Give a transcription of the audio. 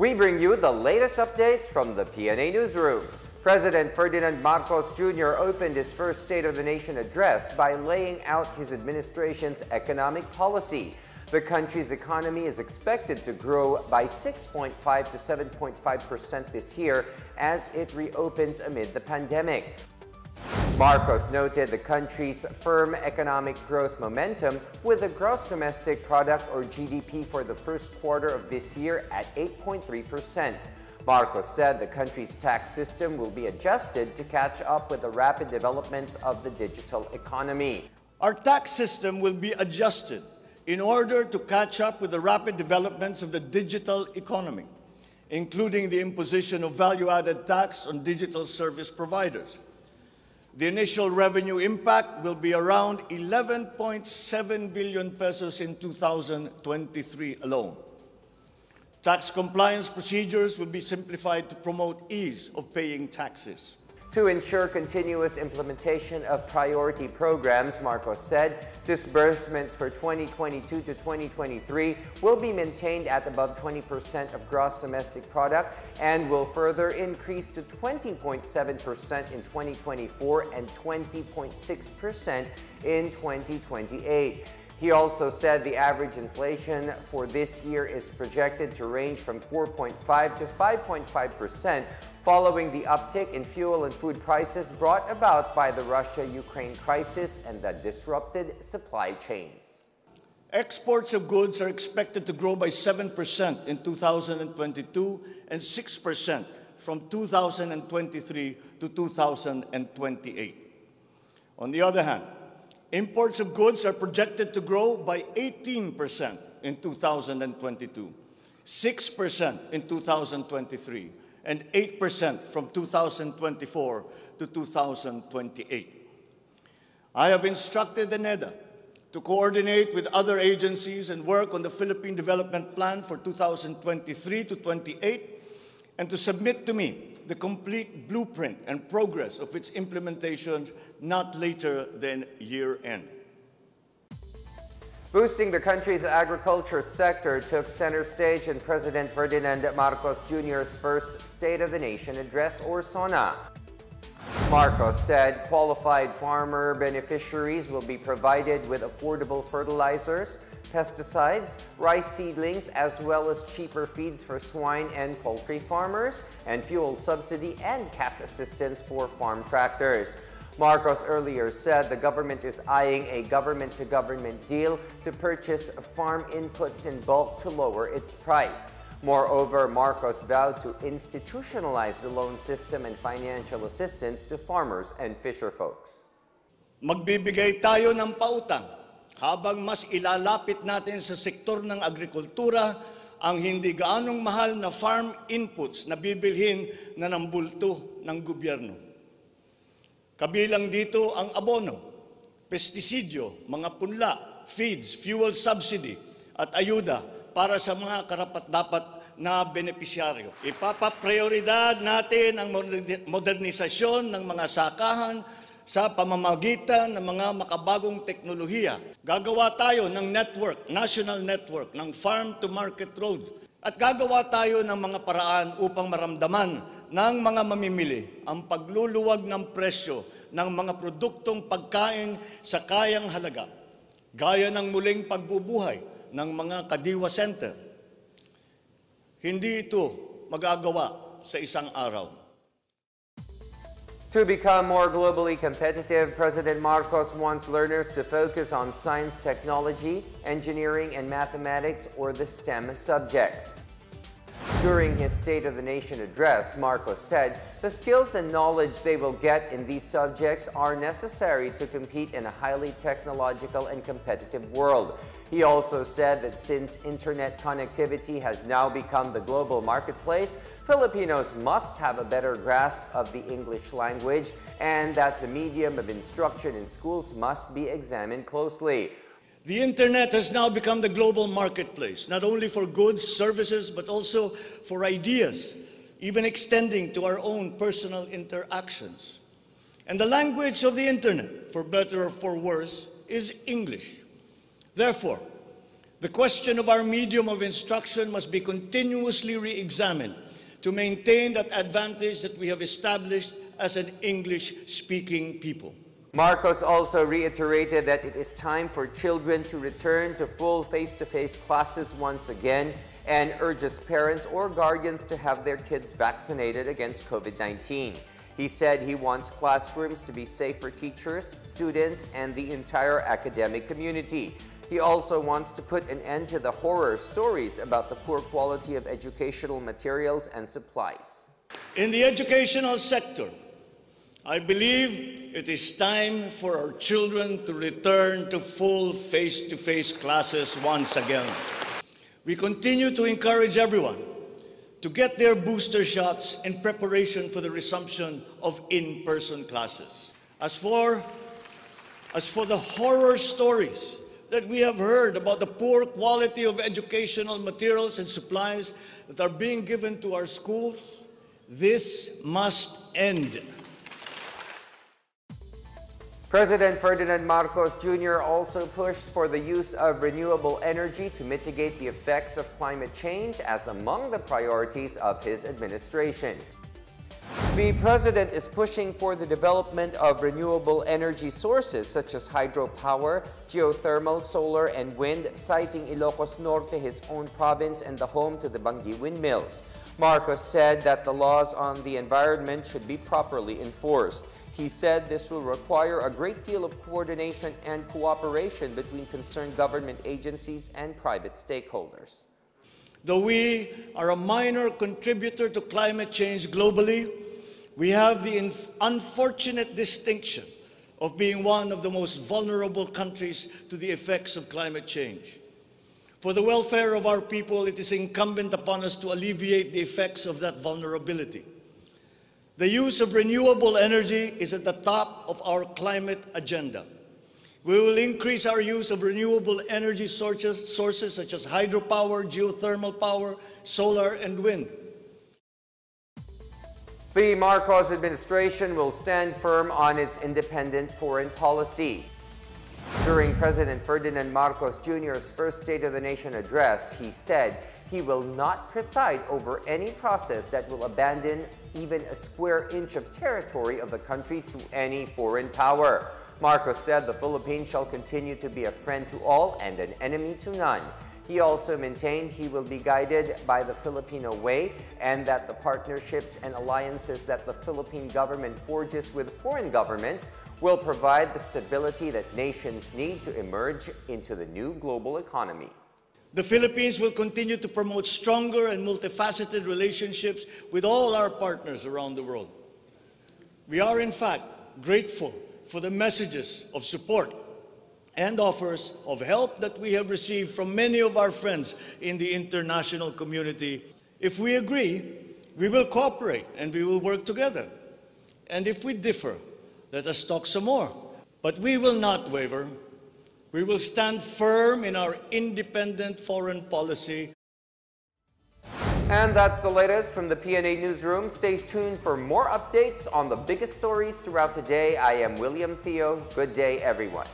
We bring you the latest updates from the Pna Newsroom. President Ferdinand Marcos Jr. opened his first State of the Nation address by laying out his administration's economic policy. The country's economy is expected to grow by 6.5 to 7.5% this year as it reopens amid the pandemic. Marcos noted the country's firm economic growth momentum with the gross domestic product or GDP for the first quarter of this year at 8.3%. Marcos said the country's tax system will be adjusted to catch up with the rapid developments of the digital economy. Our tax system will be adjusted in order to catch up with the rapid developments of the digital economy, including the imposition of value-added tax on digital service providers. The initial revenue impact will be around 11.7 billion pesos in 2023 alone. Tax compliance procedures will be simplified to promote ease of paying taxes. To ensure continuous implementation of priority programs, Marcos said disbursements for 2022 to 2023 will be maintained at above 20% of gross domestic product and will further increase to 20.7% in 2024 and 20.6% in 2028. He also said the average inflation for this year is projected to range from 4.5 to 5.5%, following the uptick in fuel and food prices brought about by the Russia-Ukraine crisis and the disrupted supply chains. Exports of goods are expected to grow by 7% in 2022 and 6% from 2023 to 2028. On the other hand, imports of goods are projected to grow by 18% in 2022, 6% in 2023, and 8% from 2024 to 2028. I have instructed the NEDA to coordinate with other agencies and work on the Philippine Development Plan for 2023 to 28 and to submit to me the complete blueprint and progress of its implementation not later than year-end. Boosting the country's agriculture sector took center stage in President Ferdinand Marcos Jr.'s first State of the Nation address, or SONA. Marcos said qualified farmer beneficiaries will be provided with affordable fertilizers, pesticides, rice seedlings, as well as cheaper feeds for swine and poultry farmers, and fuel subsidy and cash assistance for farm tractors. Marcos earlier said the government is eyeing a government-to-government deal to purchase farm inputs in bulk to lower its price. Moreover, Marcos vowed to institutionalize the loan system and financial assistance to farmers and fisherfolks. Magbibigay tayo ng pautang habang mas ilalapit natin sa sektor ng agrikultura ang hindi gaanong mahal na farm inputs na bibilhin na ng bulto ng gobyerno. Kabilang dito ang abono, pestisidyo, mga punla, feeds, fuel subsidy at ayuda para sa mga karapat-dapat na benepisyaryo. Ipapaprioridad natin ang modernisasyon ng mga sakahan sa pamamagitan ng mga makabagong teknolohiya. Gagawa tayo ng network, national network ng farm-to-market roads. At gagawa tayo ng mga paraan upang maramdaman ng mga mamimili ang pagluluwag ng presyo ng mga produktong pagkain sa kayang halaga, gaya ng muling pagbubuhay ng mga Kadiwa Center. Hindi ito magagawa sa isang araw. To become more globally competitive, President Marcos wants learners to focus on science, technology, engineering, and mathematics, or the STEM subjects. During his State of the Nation address, Marcos said the skills and knowledge they will get in these subjects are necessary to compete in a highly technological and competitive world. He also said that since internet connectivity has now become the global marketplace, Filipinos must have a better grasp of the English language and that the medium of instruction in schools must be examined closely. The internet has now become the global marketplace, not only for goods, services, but also for ideas, even extending to our own personal interactions. And the language of the internet, for better or for worse, is English. Therefore, The question of our medium of instruction must be continuously re-examined to maintain that advantage that we have established as an English-speaking people. Marcos also reiterated that it is time for children to return to full face-to-face classes once again and urges parents or guardians to have their kids vaccinated against COVID-19. He said he wants classrooms to be safe for teachers, students, and the entire academic community. He also wants to put an end to the horror stories about the poor quality of educational materials and supplies. In the educational sector, I believe it is time for our children to return to full face-to-face classes once again. We continue to encourage everyone to get their booster shots in preparation for the resumption of in-person classes. As for the horror stories that we have heard about the poor quality of educational materials and supplies that are being given to our schools, this must end. President Ferdinand Marcos Jr. also pushed for the use of renewable energy to mitigate the effects of climate change as among the priorities of his administration. The president is pushing for the development of renewable energy sources such as hydropower, geothermal, solar, and wind, citing Ilocos Norte, his own province and the home to the Bangi windmills. Marcos said that the laws on the environment should be properly enforced. He said this will require a great deal of coordination and cooperation between concerned government agencies and private stakeholders. Though we are a minor contributor to climate change globally, we have the unfortunate distinction of being one of the most vulnerable countries to the effects of climate change. For the welfare of our people, it is incumbent upon us to alleviate the effects of that vulnerability. The use of renewable energy is at the top of our climate agenda. We will increase our use of renewable energy sources such as hydropower, geothermal power, solar, and wind. The Marcos administration will stand firm on its independent foreign policy. During President Ferdinand Marcos Jr.'s first State of the Nation address, he said he will not preside over any process that will abandon even a square inch of territory of the country to any foreign power. Marcos said the Philippines shall continue to be a friend to all and an enemy to none. He also maintained he will be guided by the Filipino way and that the partnerships and alliances that the Philippine government forges with foreign governments will provide the stability that nations need to emerge into the new global economy. The Philippines will continue to promote stronger and multifaceted relationships with all our partners around the world. We are, in fact, grateful for the messages of support and offers of help that we have received from many of our friends in the international community. If we agree, we will cooperate and we will work together. And if we differ, let us talk some more. But we will not waver. We will stand firm in our independent foreign policy. And that's the latest from the Pna Newsroom. Stay tuned for more updates on the biggest stories throughout the day. I am William Theo. Good day, everyone.